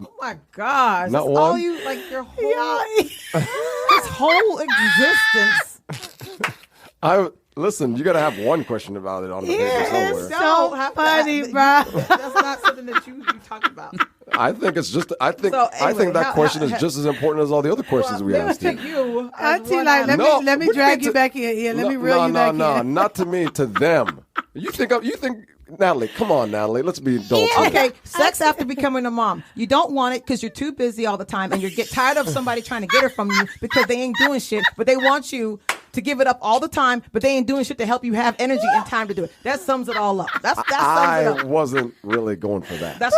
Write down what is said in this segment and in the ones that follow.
Oh my gosh! Not That's one? all you like your whole his whole existence. Listen. You got to have one question about it on the paper somewhere. So funny, bro. That's not something that you talk about. I think it's just. I think anyway, that question is just as important as all the other questions we asked. To you, Auntie, like, let me drag you back in. Yeah, let me reel you back in. No, not to me, to them. You think, Natalie, come on, Natalie, let's be adults. Yeah. Okay, sex after becoming a mom. You don't want it because you're too busy all the time and you get tired of somebody trying to get it from you because they ain't doing shit, but they want you to give it up all the time, but they ain't doing shit to help you have energy and time to do it. That sums it all up. That sums it up. I wasn't really going for that. That's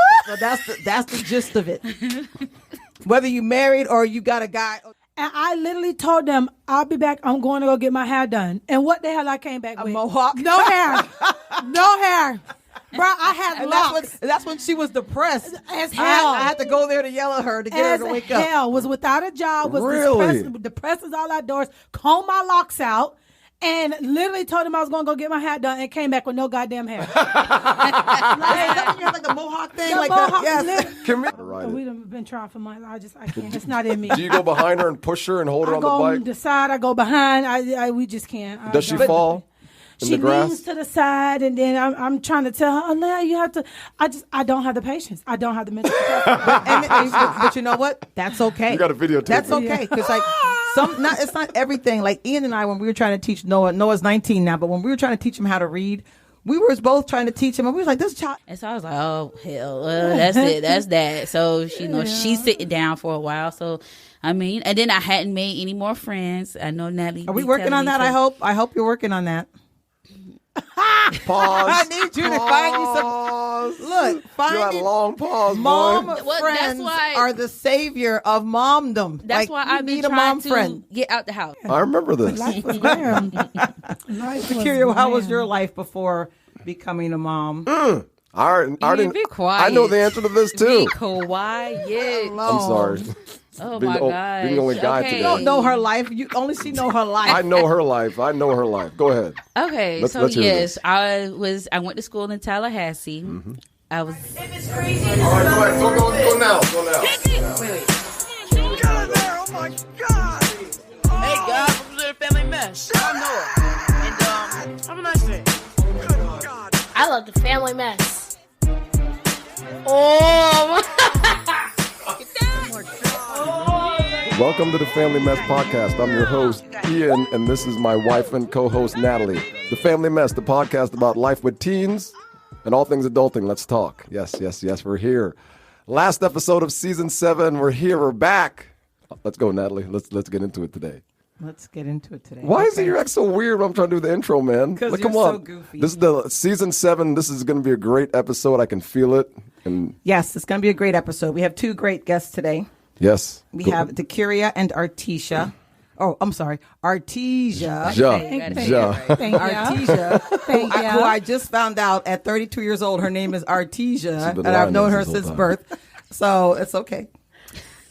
the gist of it. Whether you married or you got a guy. And I literally told them, I'll be back. I'm going to go get my hair done. And what the hell I came back with? A mohawk? No hair. No hair. Bro, I had locks. That's when she was depressed. As hell. I had to go there to yell at her to get her to wake up. Hell, was without a job, was Really? depressed as all outdoors, combed my locks out, and literally told him I was going to go get my hair done and came back with no goddamn hair. Is that when you had like the mohawk thing? The like mohawk, that? Yes. Can we? We've been trying for months. I can't. It's not in me. Do you go behind her and push her and hold her I on go the on bike? the side. I go behind. We just can't. Does she fall in She the grass? leans to the side, and then I'm trying to tell her, Alea, you have to. I don't have the patience. I don't have the mental capacity. But you know what? That's okay. You got a videotape. That's okay because like it's not everything. Like Ian and I, when we were trying to teach Noah's 19 now, but when we were trying to teach him how to read, we were both trying to teach him, and we was like, this child. And so I was like, oh hell, that's it, that's that. So she's sitting down for a while. So I mean, and then I hadn't made any more friends. I know Natalie. Are we working on that? I hope you're working on that. Pause. I need you to find me some. Look, You had finding a long pause, mom boy. Well, friends that's why- are the savior of momdom. That's why I've been need a trying mom to friend. get out the house. I remember this. Life was glam. Life was Curio, how was glam. your life before becoming a mom? I didn't. Be quiet. I know the answer to this too. Be quiet. I'm sorry. Oh Being my the- God. being the only guy Okay. today. You don't know her life. You only she know her life. I know her life. Go ahead. Okay, Let's so hear yes, this. I went to school in Tallahassee. Mm-hmm. I was All right, go ahead. Go now. wait. Oh my God! Hey guys, welcome to the Family Mess. I'm Noah, and have a nice day. Good God! I love the Family Mess. Oh, Welcome to the Family Mess Podcast. I'm your host, Ian, and this is my wife and co-host, Natalie. The Family Mess, the podcast about life with teens and all things adulting. Let's talk. Yes, we're here. Last episode of season 7. We're here. We're back. Let's go, Natalie. Let's get into it today. Let's get into it today. Why is it you're acting so weird when I'm trying to do the intro, man? 'Cause Like, you're come on. so goofy. This is the season 7. This is going to be a great episode. I can feel it. And Yes, it's going to be a great episode. We have 2 great guests today. yes. We have Dakiria and Artesia. Oh, I'm sorry, Artesia. Thank you. Artesia, Thank you. who I just found out at 32 years old, her name is Artesia, been and I've lying known her this whole since time. birth, so it's okay.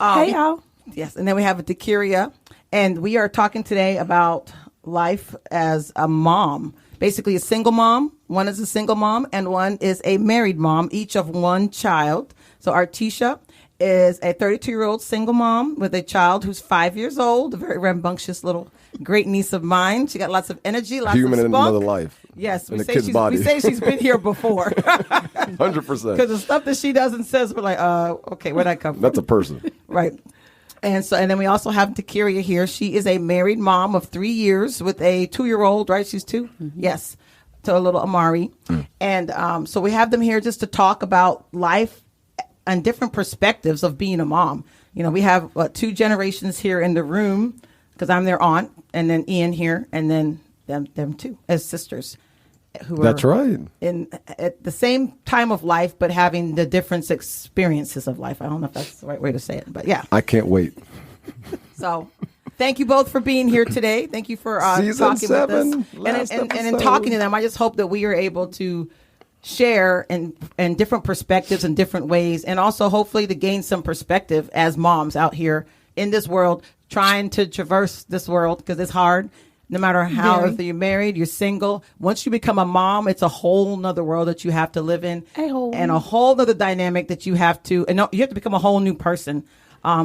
Hey, y'all. Yes, and then we have Dakiria, and we are talking today about life as a mom. Basically, a single mom. One is a single mom, and one is a married mom, each of one child. So Artesia is a 32-year-old single mom with a child who's 5 years old, a very rambunctious little great niece of mine. She got lots of energy, lots Human of in spunk. another life. Yes, In a kid's body. we say she's been here before. 100%. Because the stuff that she does and says, we're like, okay, where'd that come from? That's a person. Right. And then we also have Dakiria here. She is a married mom of 3 years with a 2-year-old, right? She's 2? Mm-hmm. Yes. To a little Amari. And so we have them here just to talk about life and different perspectives of being a mom. You know, we have 2 generations here in the room because I'm their aunt, and then Ian here, and then them 2 as sisters. That's right. At the same time of life, but having the different experiences of life. I don't know if that's the right way to say it, but yeah. I can't wait. So thank you both for being here today. Thank you for Season talking 7, with us. last And in episode. talking to them, I just hope that we are able to share in different perspectives in different ways, and also hopefully to gain some perspective as moms out here in this world, trying to traverse this world because it's hard. No matter how, Very. if you're married, you're single. Once you become a mom, it's a whole nother world that you have to live in, and a whole nother dynamic that you have to, and you have to become a whole new person,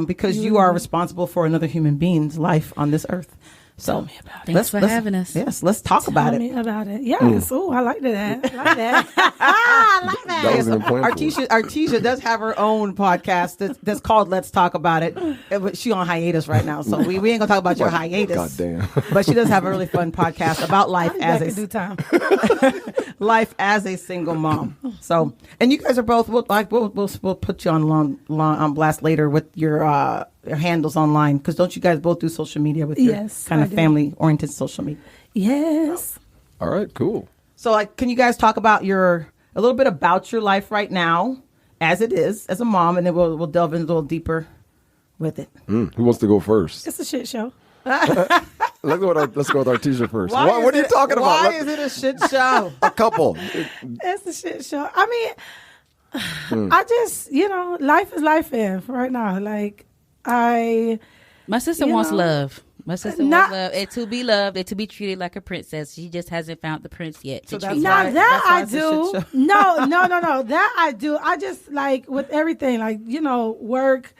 because you are responsible for another human being's life on this earth. So Thanks for having us. Yes, let's talk about it. Tell me about it. Yes. Oh, I like that. I like that. I like that. That wasn't even planned for. Artesia does have her own podcast that's called Let's Talk About It. She's on hiatus right now, so we ain't gonna talk about your hiatus. God damn. But she does have a really fun podcast about life Back in as due time. life as a single mom. So, and you guys are both. We'll put you on blast later with your handles online, because don't you guys both do social media with your kind of family oriented social media? Yes. All right, cool. So, like, can you guys talk about a little bit about your life right now, as it is as a mom, and then we'll delve in a little deeper with it. Who wants to go first? It's a shit show. Let's go with Artesia first. What are you talking about? Why is it a shit show? A couple. It's a shit show. I mean, I just, life is life right now. Like, My sister wants love. My sister wants love, and to be loved, and to be treated like a princess. She just hasn't found the prince yet. So To that's treat why- now that I that's why it's a do. shit show. No. That I do. I just like with everything, like, work,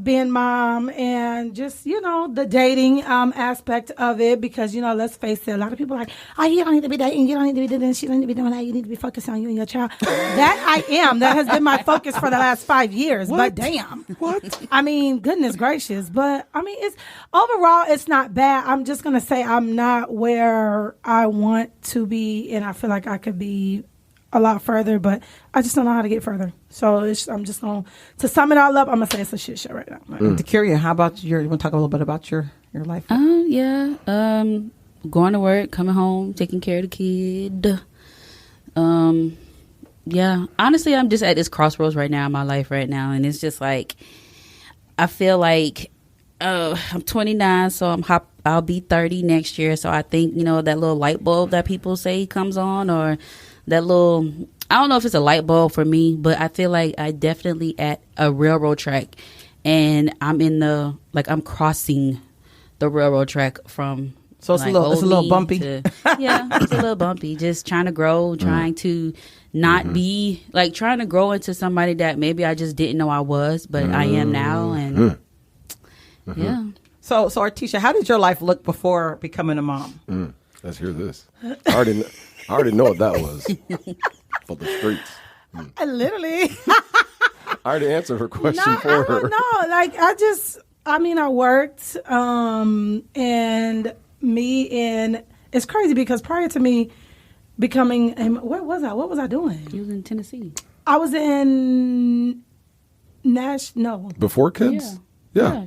being mom, and just, the dating aspect of it, because, let's face it, a lot of people are like, oh, you don't need to be dating, you don't need to be doing this, you don't need to be doing that, you need to be focused on you and your child. That I am. That has been my focus for the last 5 years. But damn. What? I mean, goodness gracious. But I mean, overall it's not bad. I'm just gonna say I'm not where I want to be, and I feel like I could be a lot further, but I just don't know how to get further. So I'm just going to sum it all up. I'm gonna say it's a shit show right now. Dakiria, how about you want to talk a little bit about your life? Yeah. Going to work, coming home, taking care of the kid. Yeah. Honestly, I'm just at this crossroads right now in my life right now, and it's just like I feel like I'm 29, so I'll be 30 next year. So I think that little light bulb that people say comes on, or that little, I don't know if it's a light bulb for me, but I feel like I definitely at a railroad track, and I'm I'm crossing the railroad track from. So it's a little bumpy. Yeah, it's a little bumpy. Just trying to grow, trying to not be trying to grow into somebody that maybe I just didn't know I was, but I am now. And yeah. So Artesia, how did your life look before becoming a mom? Let's hear this. I already know what that was. For the streets. I literally. I already answered her question for her. No, I worked, and it's crazy because prior to me becoming, where was I? What was I doing? You was in Tennessee. I was in Before kids? Yeah.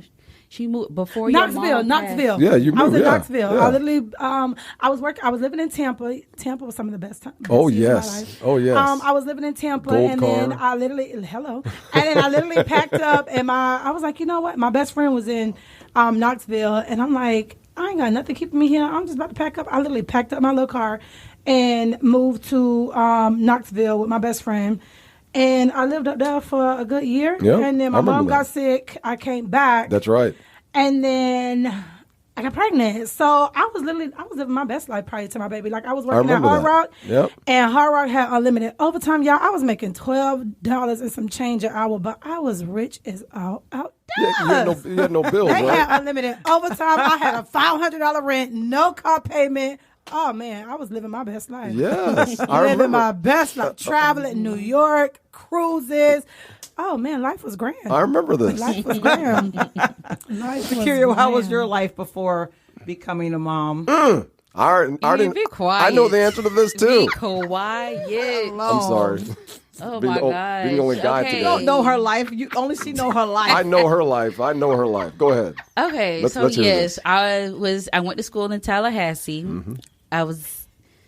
She moved before Knoxville. Yeah, you moved. I was in yeah. Knoxville. Yeah. I literally, I was living in Tampa. Tampa was some of the best times. Oh yes. Oh yes. I was living in Tampa, Gold and car. then I literally packed up, and I was like, you know what? My best friend was in Knoxville, and I'm like, I ain't got nothing keeping me here. I'm just about to pack up. I literally packed up my little car and moved to Knoxville with my best friend. And I lived up there for a good year. Yeah, and then my mom got sick. I came back. That's right. And then I got pregnant. So I was living my best life prior to my baby. Like, I was working at Hard Rock. Yep. And Hard Rock had unlimited overtime. Y'all, I was making $12 and some change an hour, but I was rich as all out. Yeah, you had no bills, They right? had unlimited overtime. I had a $500 rent, no car payment. Oh, man, I was living my best life. Yes. I Living remember. my best life. Traveling New York, cruises. Oh, man, life was grand. I remember this. Life was grand. Dakiria, how was your life before becoming a mom? I already, Be quiet. I know the answer to this too. Be quiet. I'm sorry. Oh Being my the- God. being the only guy Okay. today. You don't know her life. You only she know her life. I know her life. Go ahead. Okay, Let's hear yes, this. I went to school in Tallahassee.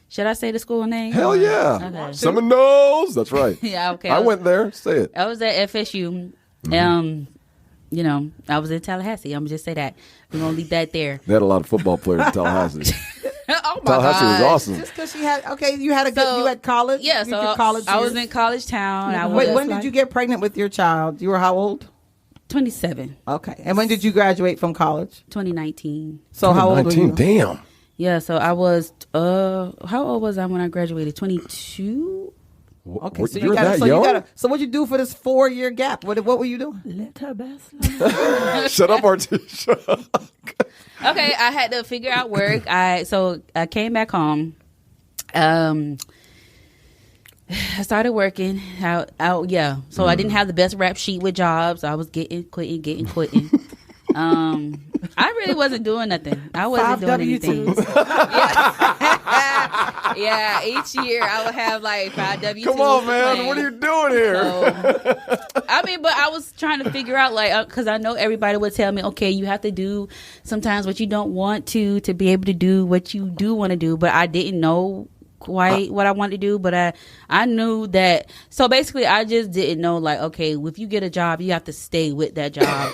Should I say the school name? Hell yeah. Okay. Someone knows. That's right. Yeah, okay. I went there. Say it. I was at FSU. I was in Tallahassee. I'm gonna just say that. We're gonna leave that there. They had a lot of football players in Tallahassee. Oh my Tallahassee was God. awesome. Just because you had you had college. Yeah, You so did college I was years? in college town. I Wait, was when did you get pregnant with your child? You were how old? 27. Okay. And when did you graduate from college? 2019. So how old were you? Damn. Yeah, so I was, how old was I when I graduated? 22? Okay, so you're that young? So what'd you do for this 4-year gap? What were you doing? Let her best. Shut up, Artisha. Okay, I had to figure out work. I came back home. I started working out. Yeah, so I didn't have the best rap sheet with jobs. I was getting quitting. I really wasn't doing nothing. I wasn't doing anything. Yeah, each year I would have like 5 W-2s. Come on, man. What are you doing here? But I was trying to figure out, like, because I know everybody would tell me, okay, you have to do sometimes what you don't want to be able to do what you do want to do. But I didn't know quite what I wanted to do, but I knew that. So basically, I just didn't know, like, okay, if you get a job, you have to stay with that job.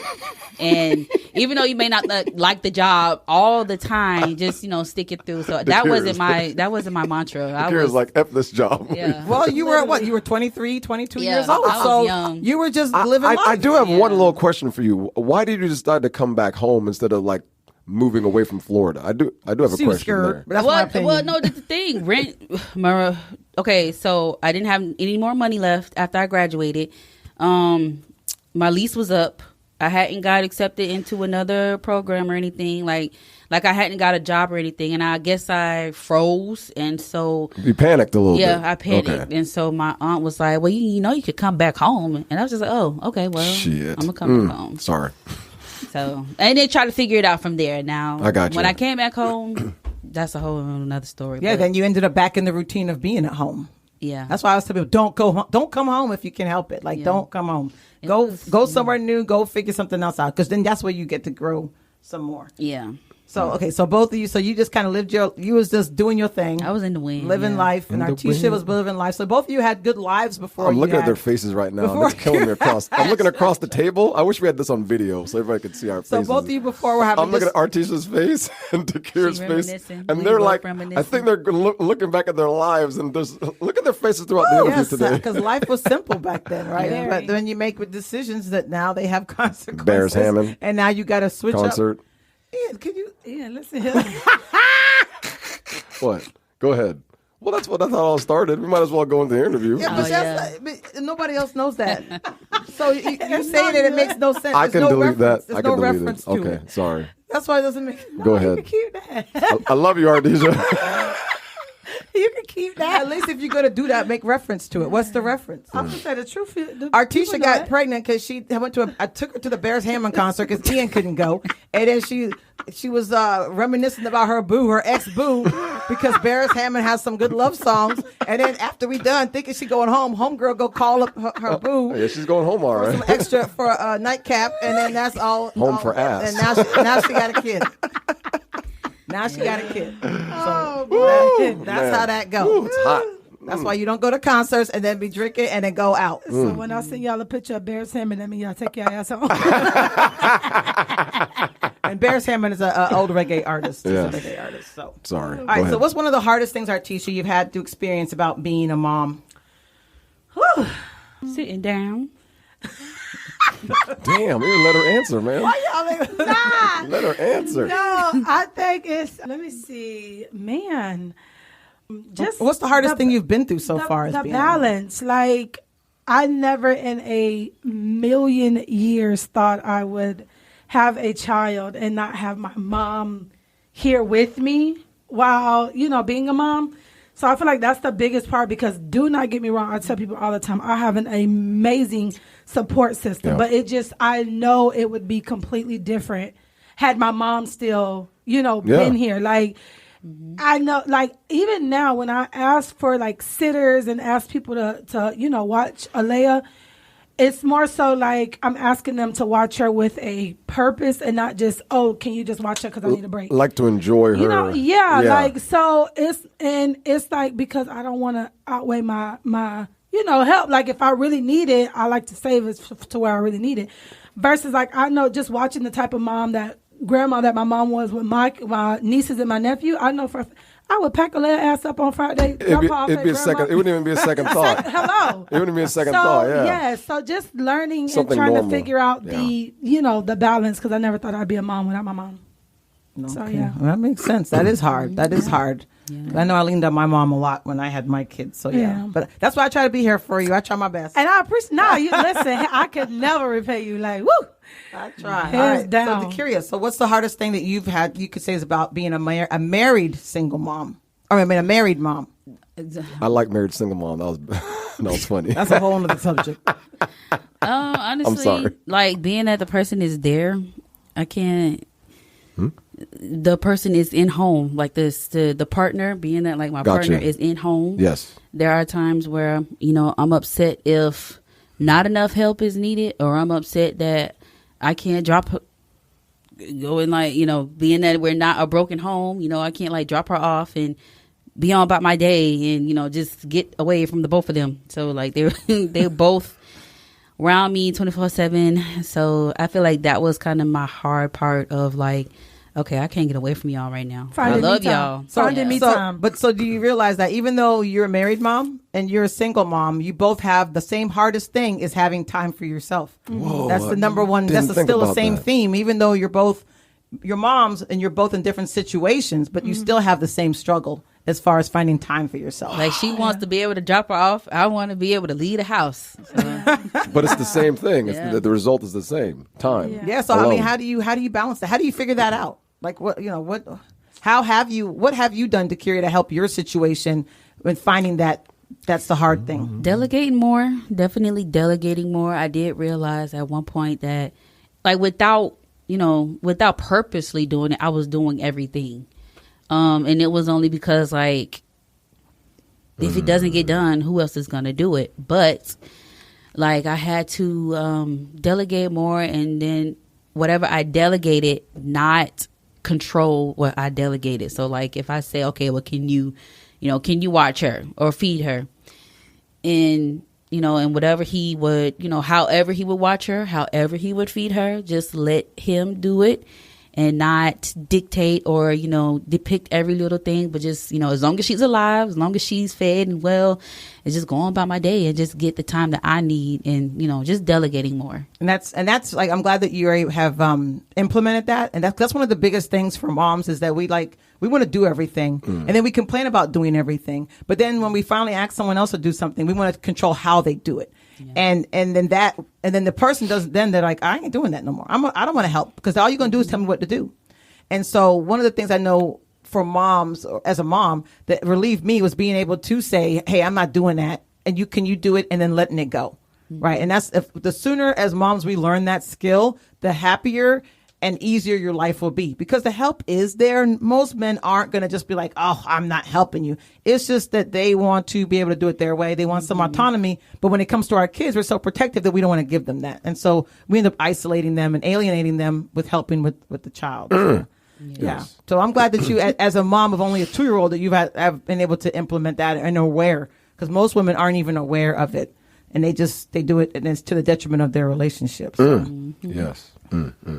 And even though you may not like the job all the time, just, stick it through. So that wasn't my mantra. I was like, F this job. Yeah. Well, you were what? You were 23, 22 years old. I was so young. You were just living life. I do have one little question for you. Why did you decide to come back home instead of like moving away from Florida? I do have a question there. But that's my opinion. Well, no, that's the thing. Rent. Okay, so I didn't have any more money left after I graduated. My lease was up. I hadn't got accepted into another program or anything. Like I hadn't got a job or anything, and I guess I froze, and so you panicked a little bit. Yeah, I panicked, okay. And so my aunt was like, "Well, you could come back home," and I was just like, "Oh, okay, well, shit. I'm gonna come back home." Sorry. So and then try to figure it out from there. Now I got you. When I came back home, that's a whole another story. Yeah, but then you ended up back in the routine of being at home. Yeah, that's why I was telling people, don't come home if you can help it. Like, don't come home. Go somewhere new. Go figure something else out, because then that's where you get to grow some more. Yeah. So okay, so both of you, so you just kind of you was just doing your thing. I was in the wind, living life, and Artisha was living life. So both of you had good lives before. I'm looking at their faces right now. It's killing me across. I'm looking across the table. I wish we had this on video so everybody could see our faces. So both of you before were having. I'm looking at Artisha's face and Takira's face, and they're like, I think they're looking back at their lives, and look at their faces throughout the interview today. Because life was simple back then, right? Yeah. But then you make decisions that now they have consequences. Bears Hammond, and now you got to switch concert. Up. Ian, can you? Ian, listen. What? Go ahead. Well, that's what I thought all started. We might as well go into the interview. Yeah, but nobody else knows that. So you saying that it makes no sense. I can delete that. There's no reference to it. Okay, sorry. That's why it doesn't make. Go ahead. You can keep that. I love you, Artisha. You can keep that. At least if you're going to do that, make reference to it. What's the reference? I'm going to say the truth. Artisha got pregnant because I took her to the Bears Hammond concert because Ian couldn't go. And then she was reminiscing about her ex-boo, because Bears Hammond has some good love songs. And then after we done, thinking she going home, homegirl go call up her boo. Yeah, she's going home all right. Some extra for a nightcap, and then that's all. Home for ass. And now she got a kid. Now she got a kid. So that's how that goes. It's hot. That's why you don't go to concerts and then be drinking and then go out. So when I send y'all a picture of Bears Hammond, that means y'all take your ass home. And Bears Hammond is an old reggae artist. Yeah. He's a reggae artist. So sorry. All right. So what's one of the hardest things, Artisha, you've had to experience about being a mom? Sitting down. Damn, we didn't let her answer, man. Nah. Let her answer. No, I think it's. Let me see, man. Just what's the hardest thing you've been through so far? The balance. Like, I never in a million years thought I would have a child and not have my mom here with me while, being a mom. So I feel like that's the biggest part, because do not get me wrong. I tell people all the time, I have an amazing support system, but I know it would be completely different had my mom still, been here. Like, I know, like, even now when I ask for like sitters and ask people to watch Alea, it's more so like I'm asking them to watch her with a purpose and not just, can you just watch her because I need a break? Like to enjoy her. Like, so it's like, because I don't want to outweigh my help. Like, if I really need it, I like to save it to where I really need it. Versus, like, I know just watching the type of grandma that my mom was with my nieces and my nephew, I know I would pack a little ass up on Friday. It'd be a second. It wouldn't even be a second thought. Hello. It wouldn't be a second thought. Yeah. Yeah. So just learning Something and trying normal. to figure out the balance, because I never thought I'd be a mom without my mom. Okay. So yeah. Well, that makes sense. That is hard. That is hard. Yeah. I know I leaned on my mom a lot when I had my kids. So yeah. But that's why I try to be here for you. I try my best. And I appreciate. No, you listen. I could never repay you. Like, woo. I try. Hands down. So curious. So what's the hardest thing that you've had? You could say is about being a married single mom. Or I mean, a married mom. I like married single mom. That was funny. That's a whole other subject. Honestly, I'm sorry. like being that the person is there, I can't. The person is in home, like the partner, being that like my Gotcha. partner is in home. Yes. There are times where, I'm upset if not enough help is needed, or I'm upset that I can't being that we're not a broken home, I can't like drop her off and be on about my day and, just get away from the both of them. So like they're both around me 24/7. So I feel like that was kind of my hard part of like, okay, I can't get away from y'all right now. I love y'all. Finding me time. But so do you realize that even though you're a married mom and you're a single mom, you both have the same hardest thing is having time for yourself. Whoa, that's the number one. That's still the same theme, even though you're both your moms and you're both in different situations, but you still have the same struggle as far as finding time for yourself. Like she wants to be able to drop her off. I want to be able to leave the house. So. But it's the same thing. It's the result is the same. Time. Yeah. So alone. I mean, how do you balance that? How do you figure that out? Like what have you done to Kyria to help your situation with finding that's the hard thing? Delegating more, definitely delegating more. I did realize at one point that like without purposely doing it, I was doing everything. And it was only because like if it doesn't get done, who else is going to do it? But like I had to delegate more, and then whatever I delegated, not control what I delegated. So like if I say, okay, well, can you watch her or feed her? And, and whatever he would, however he would watch her, however he would feed her, just let him do it and not dictate or, depict every little thing. But just, as long as she's alive, as long as she's fed and well, and just go on about my day and just get the time that I need and, just delegating more. And that's like, I'm glad that you have implemented that. And that's one of the biggest things for moms is that we want to do everything. And then we complain about doing everything. But then when we finally ask someone else to do something, we want to control how they do it. Yeah. And then the person does, then they're like, I ain't doing that no more. I don't want to help because all you're going to do is tell me what to do. And so one of the things I know for moms or as a mom that relieved me was being able to say, hey, I'm not doing that. And can you do it? And then letting it go. Right. And that's the sooner as moms we learn that skill, the happier and easier your life will be because the help is there. Most men aren't going to just be like, oh, I'm not helping you. It's just that they want to be able to do it their way. They want some autonomy. But when it comes to our kids, we're so protective that we don't want to give them that. And so we end up isolating them and alienating them with helping with the child. Yeah. So I'm glad that you, as a mom of only a 2-year-old, that you've have been able to implement that and aware because most women aren't even aware of it. And they do it and it's to the detriment of their relationships. Yes.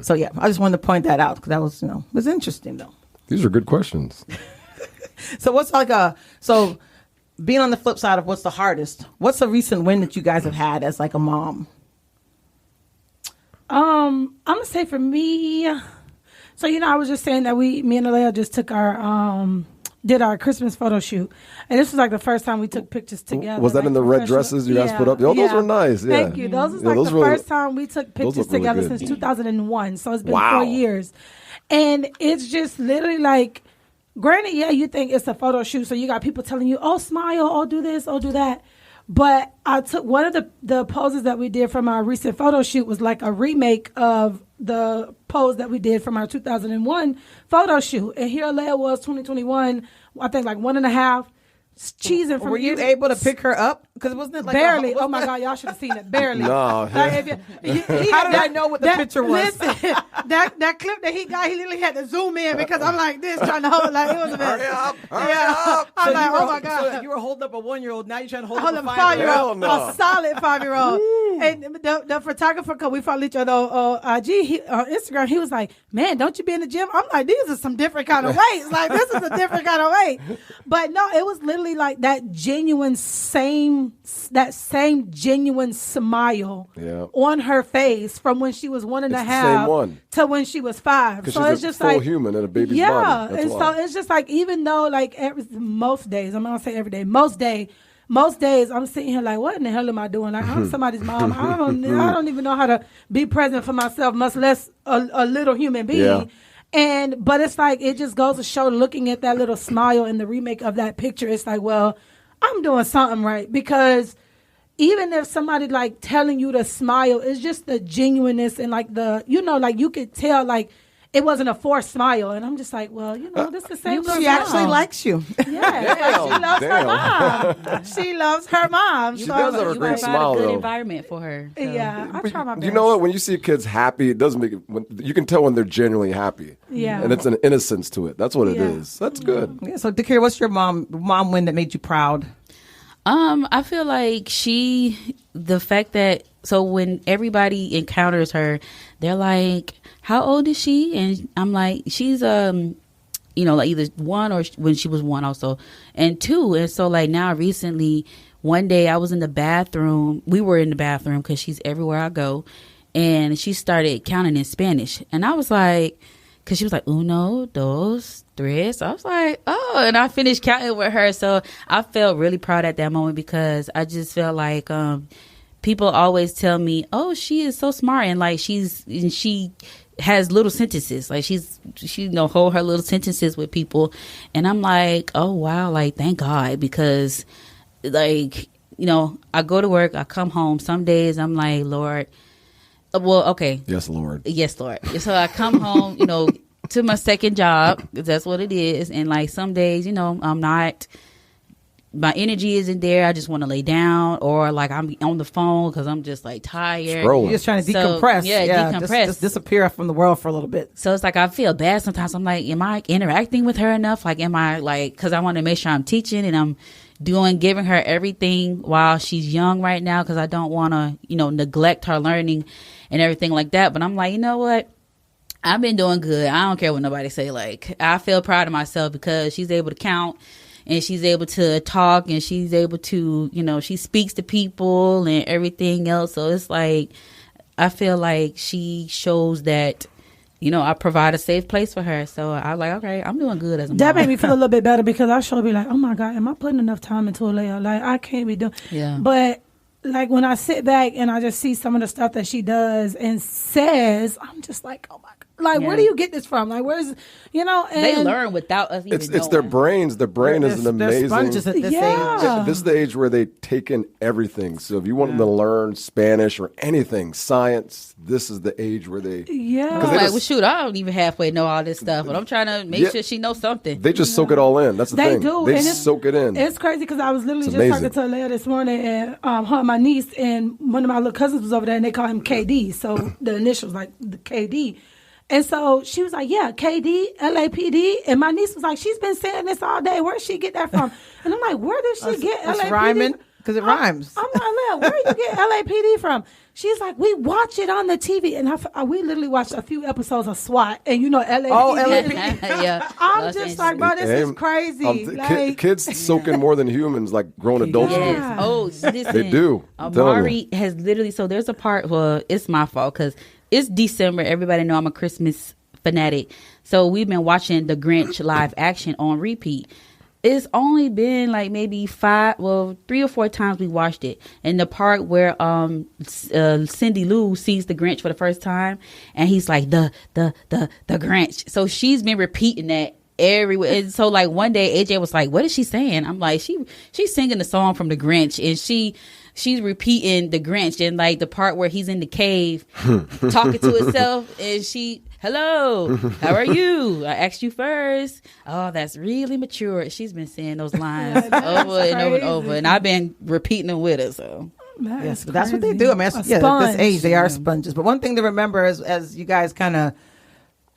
So yeah, I just wanted to point that out because that was, it was interesting though. These are good questions. So what's so being on the flip side of what's the hardest? What's a recent win that you guys have had as like a mom? I'm gonna say for me, so I was just saying that me and Alea just took did our Christmas photo shoot, and this was like the first time we took pictures together. Was that in the red dresses you guys put up? Those were nice. Yeah. Thank you. Those was the first time we took pictures together since 2001. So it's been 4 years, and it's just literally like, granted, you think it's a photo shoot, so you got people telling you, "Oh, smile, oh, do this, oh, do that." But I took one of the poses that we did from our recent photo shoot was like a remake of the pose that we did from our 2001 photo shoot. And here Leia was 2021, I think like 1.5, cheesing from. Were you able to pick her up? Because wasn't it like barely? Oh my God, y'all should have seen it. Barely. No. Like How did I know what the picture was? Listen, that clip that he got, he literally had to zoom in because I'm like this trying to hold like it was a mess. Hurry up! I'm like, oh my God. So you were holding up a 1-year-old. Now you're trying to hold Hold up up a 5-year-old. a solid 5-year-old. And the photographer, cause we follow each other on IG, on Instagram, he was like, "Man, don't you be in the gym?" I'm like, "These are some different kind of weights. Like this is a different kind of weight." But no, it was literally like that same genuine smile on her face from when she was 1.5 to when she was 5. So it's just like human in a baby's body. And so it's just like, even though like most days, I'm not gonna say every day, most days I'm sitting here like, what in the hell am I doing? Like, I'm somebody's mom. I don't even know how to be present for myself, much less a little human being. But it's like, it just goes to show, looking at that little smile in the remake of that picture, it's like, well, I'm doing something right. Because even if somebody like telling you to smile, it's just the genuineness and like like you could tell like it wasn't a forced smile. And I'm just like, well, this is the same. She actually likes you. Yeah, she loves her mom. She loves her mom. She does have a great smile, a good though. environment for her. So. Yeah, I try my best. You know what? When you see kids happy, it doesn't make it. You can tell when they're genuinely happy. Yeah, and it's an innocence to it. That's what it is. That's good. Yeah. So, Dakira, what's your mom win that made you proud? I feel like the fact that, so when everybody encounters her, they're like, how old is she? And I'm like, she's, like either 1 or when she was 1 also, and 2. And so like now recently, one day I was in the bathroom. We were in the bathroom because she's everywhere I go. And she started counting in Spanish. And I was like, because she was like, 1, 2, 3. So I was like, oh, and I finished counting with her. So I felt really proud at that moment, because I just felt like people always tell me, oh, she is so smart. And like she has little sentences. Like she hold her little sentences with people. And I'm like, oh, wow. Like, thank God, because like, I go to work, I come home. Some days I'm like, Lord, well, okay. Yes, Lord. Yes, Lord. So I come home, to my second job, 'cause that's what it is. And like some days, I'm not, my energy isn't there. I just want to lay down, or like I'm on the phone because I'm just like tired. Scrolling. You're just trying to decompress. Decompress. Just disappear from the world for a little bit. So it's like I feel bad sometimes. I'm like, am I interacting with her enough? Like, am I like, because I want to make sure I'm teaching and I'm giving her everything while she's young right now, because I don't want to, neglect her learning and everything like that. But I'm like, you know what? I've been doing good. I don't care what nobody say. Like, I feel proud of myself because she's able to count and she's able to talk and she's able to, she speaks to people and everything else. So it's like, I feel like she shows that, I provide a safe place for her. So I like, okay, I'm doing good as a mom. That made me feel a little bit better, because I should be like, oh my God, am I putting enough time into Alea? Like, I can't be doing. Yeah. But like when I sit back and I just see some of the stuff that she does and says, I'm just like, oh my God. Like, where do you get this from? Like, where's, and they learn without us even knowing. It's their brains. Their brain is an amazing. They're sponges at this age. This is the age where they take in everything. So if you want them to learn Spanish or anything, science, this is the age where they. Yeah. I'm like, well, shoot, I don't even halfway know all this stuff, but I'm trying to make sure she knows something. They just soak it all in. That's the thing. They do. They soak it in. It's crazy, because I was literally just talking to Alea this morning, and her and my niece, and one of my little cousins was over there, and they call him KD. So the initials, like the KD. And so she was like, yeah, KD, LAPD. And my niece was like, she's been saying this all day. Where did she get that from? And I'm like, where did she get LAPD? That's rhyming, because it rhymes. I'm like, where did you get LAPD from? She's like, we watch it on the TV. And we literally watched a few episodes of SWAT. And LAPD. Oh, LAPD. Yeah. I'm Los just Angeles. like, bro, this is crazy. Kids soak in more than humans, like grown adults do. Yes. Oh, listen. They do. Amari has literally, so there's a part, well, it's my fault because it's December. Everybody know I'm a Christmas fanatic. So we've been watching the Grinch live action on repeat. It's only been like maybe 3 or 4 times we watched it. And the part where Cindy Lou sees the Grinch for the first time, and he's like the Grinch. So she's been repeating that everywhere. And so like one day AJ was like, what is she saying? I'm like, she's singing the song from the Grinch, and she's repeating the Grinch, and like the part where he's in the cave talking to himself, and hello, how are you? I asked you first. Oh, that's really mature. She's been saying those lines over and over and over, and I've been repeating them with her. So yes, but that's what they do. I mean, at this age, they are sponges. But one thing to remember is, as you guys kind of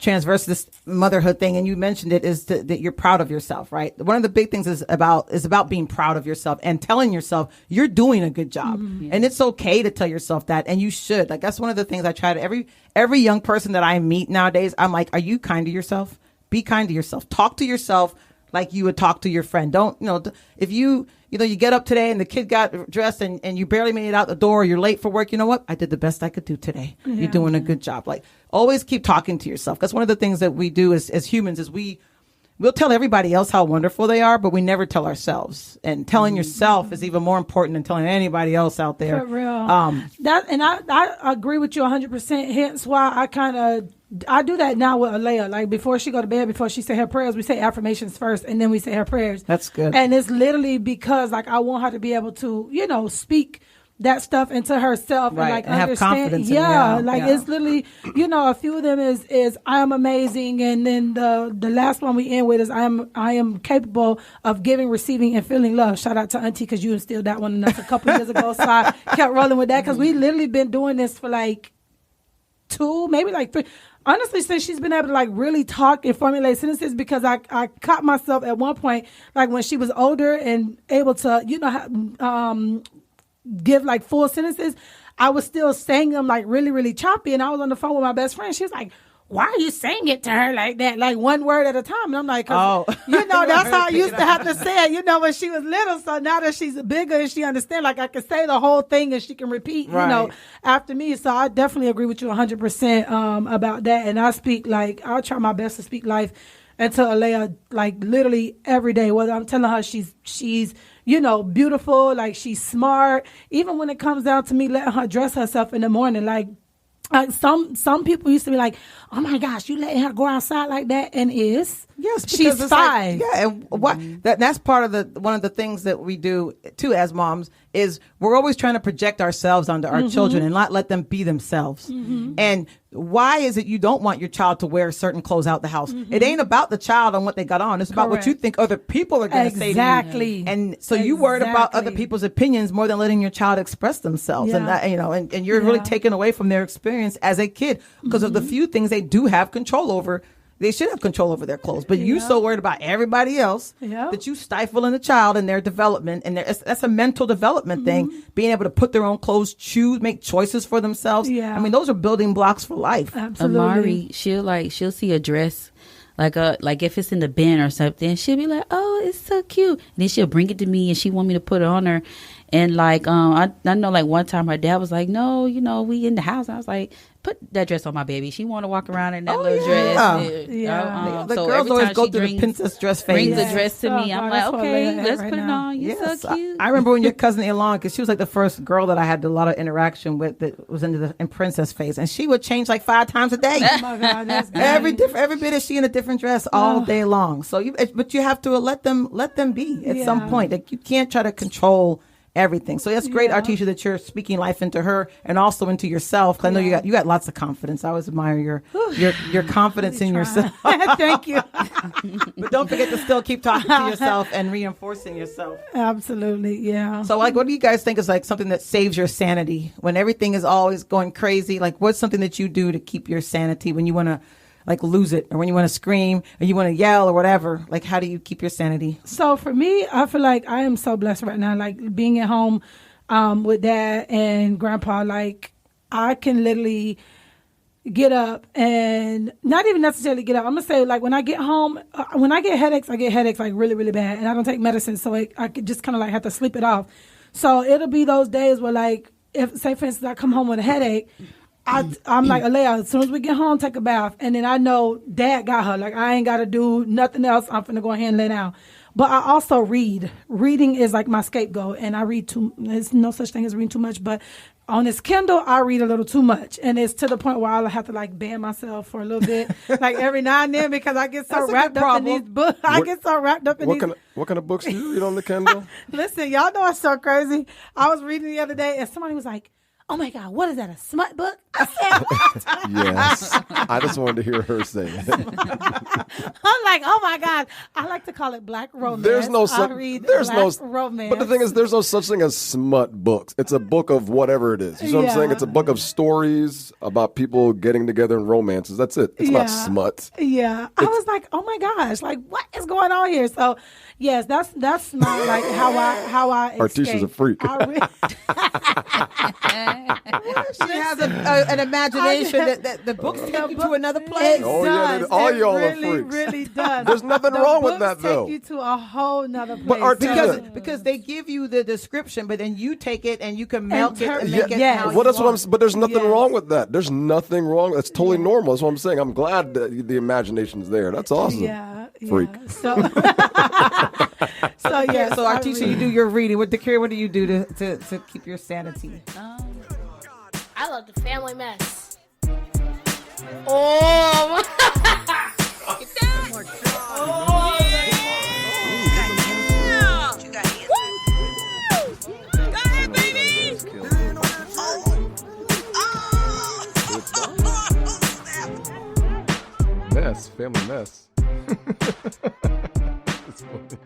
transverse this motherhood thing, and you mentioned it, is that you're proud of yourself, right? One of the big things is about being proud of yourself and telling yourself you're doing a good job. And it's okay to tell yourself that, and you should. Like, that's one of the things I try to every young person that I meet nowadays, I'm like, are you kind to yourself? Be kind to yourself. Talk to yourself like you would talk to your friend. Don't, if you get up today and the kid got dressed and you barely made it out the door, or you're late for work, you know what? I did the best I could do today. Yeah. You're doing a good job. Like, always keep talking to yourself. That's one of the things that we do as humans is we'll tell everybody else how wonderful they are, but we never tell ourselves. And telling yourself is even more important than telling anybody else out there. For real. I agree with you 100%. Hence why I do that now with Alea. Like, before she go to bed, before she say her prayers, we say affirmations first, and then we say her prayers. That's good. And it's literally because, like, I want her to be able to, speak that stuff into herself, right, and like and have understand. confidence. It's literally, a few of them is I am amazing, and then the last one we end with is I am capable of giving, receiving, and feeling love. Shout out to Auntie, because you instilled that one in us a couple years ago, so I kept rolling with that, because we literally been doing this for like 2, maybe like 3. Honestly, since she's been able to like really talk and formulate sentences, because I caught myself at one point, like when she was older and able to, give like full sentences, I was still saying them like really, really choppy. And I was on the phone with my best friend. She was like, why are you saying it to her like that? Like one word at a time. And I'm like, that's how I used to have to say it, when she was little. So now that she's bigger and she understands, like I can say the whole thing and she can repeat, after me. So I definitely agree with you 100% about that. And I'll try my best to speak life into Alea, like literally every day, whether I'm telling her she's beautiful, like she's smart, even when it comes down to me letting her dress herself in the morning, like some people used to be like, oh my gosh, you letting her go outside like that? And yes, she's 5. Like, and that's part of one of the things that we do too as moms is we're always trying to project ourselves onto our children and not let them be themselves. And why is it you don't want your child to wear certain clothes out the house? It ain't about the child and what they got on. It's about what you think other people are going to say to you. Exactly. And so you worried about other people's opinions more than letting your child express themselves. And that, and you're really taken away from their experience as a kid because of the few things they do have control over. They should have control over their clothes, but you so worried about everybody else that you stifle in the child and their development. And that's a mental development thing, being able to put their own clothes, choose, make choices for themselves. I mean, those are building blocks for life. Absolutely. Amari, she'll see a dress, like if it's in the bin or something, she'll be like, oh, it's so cute. And then she'll bring it to me and she want me to put it on her. And like, I know like one time her dad was like, no, we in the house. I was like, put that dress on my baby. She want to walk around in that little dress. The so girls always go through the princess dress phase. Brings the dress to me. I'm like, okay, let's put it on. You're so cute. I remember when your cousin Elon, because she was like the first girl that I had a lot of interaction with that was in princess phase, and she would change like 5 times a day. Oh my God, that's every bit is she in a different dress all day long. So but you have to let them be at some point. Like, you can't try to control everything. So that's great, Artisha, that you're speaking life into her and also into yourself. 'Cause I know you got lots of confidence. I always admire your confidence in yourself. Thank you. But don't forget to still keep talking to yourself and reinforcing yourself. Absolutely, yeah. So, like, what do you guys think is like something that saves your sanity when everything is always going crazy? Like, what's something that you do to keep your sanity when you want to like lose it, or when you want to scream or you want to yell or whatever? Like, how do you keep your sanity? So for me, I feel like I am so blessed right now, like being at home with dad and grandpa. Like, I can literally get up and not even necessarily get up. I'm gonna say, like, when I get home, when I get headaches like really, really bad, and I don't take medicine, so I could just kind of like have to sleep it off. So it'll be those days where, like, if, say for instance, I come home with a headache, I'm like, Alea, as soon as we get home, take a bath. And then I know dad got her. Like, I ain't got to do nothing else. I'm finna go ahead and lay down. But I also read. Reading is like my scapegoat. And I read there's no such thing as reading too much. But on this Kindle, I read a little too much. And it's to the point where I have to like ban myself for a little bit. Like every now and then, because I get so wrapped up in these books. What kind of books do you read on the Kindle? Listen, y'all know it's so crazy. I was reading the other day and somebody was like, oh my God, what is that, a smut book? Yes. I just wanted to hear her say it. I'm like, oh my God. I like to call it black romance. There's no such. I read There's no black romance. But the thing is, there's no such thing as smut books. It's a book of whatever it is. You know what I'm saying? It's a book of stories about people getting together in romances. That's it. It's not smut. Yeah. I was like, oh my gosh, like what is going on here? So yes, that's my like how I escape. Artisha's a freak. She has an imagination that the books take you to another place. It Oh, yeah, does. all It y'all are really, freaks. really does. There's nothing The wrong with books that, though. Take you to a whole nother place. But Artisha, Because they give you the description, but then you take it and you can melt it and make it yes. how well, you that's what want. But there's nothing Yes. wrong with that. There's nothing wrong. That's totally normal. That's what I'm saying. I'm glad that the imagination's there. That's awesome. Yeah. Freak. So yeah. So Artisha, you do your reading. What do you do to keep your sanity? I love the family mess. Oh, Mess, family mess. It's funny.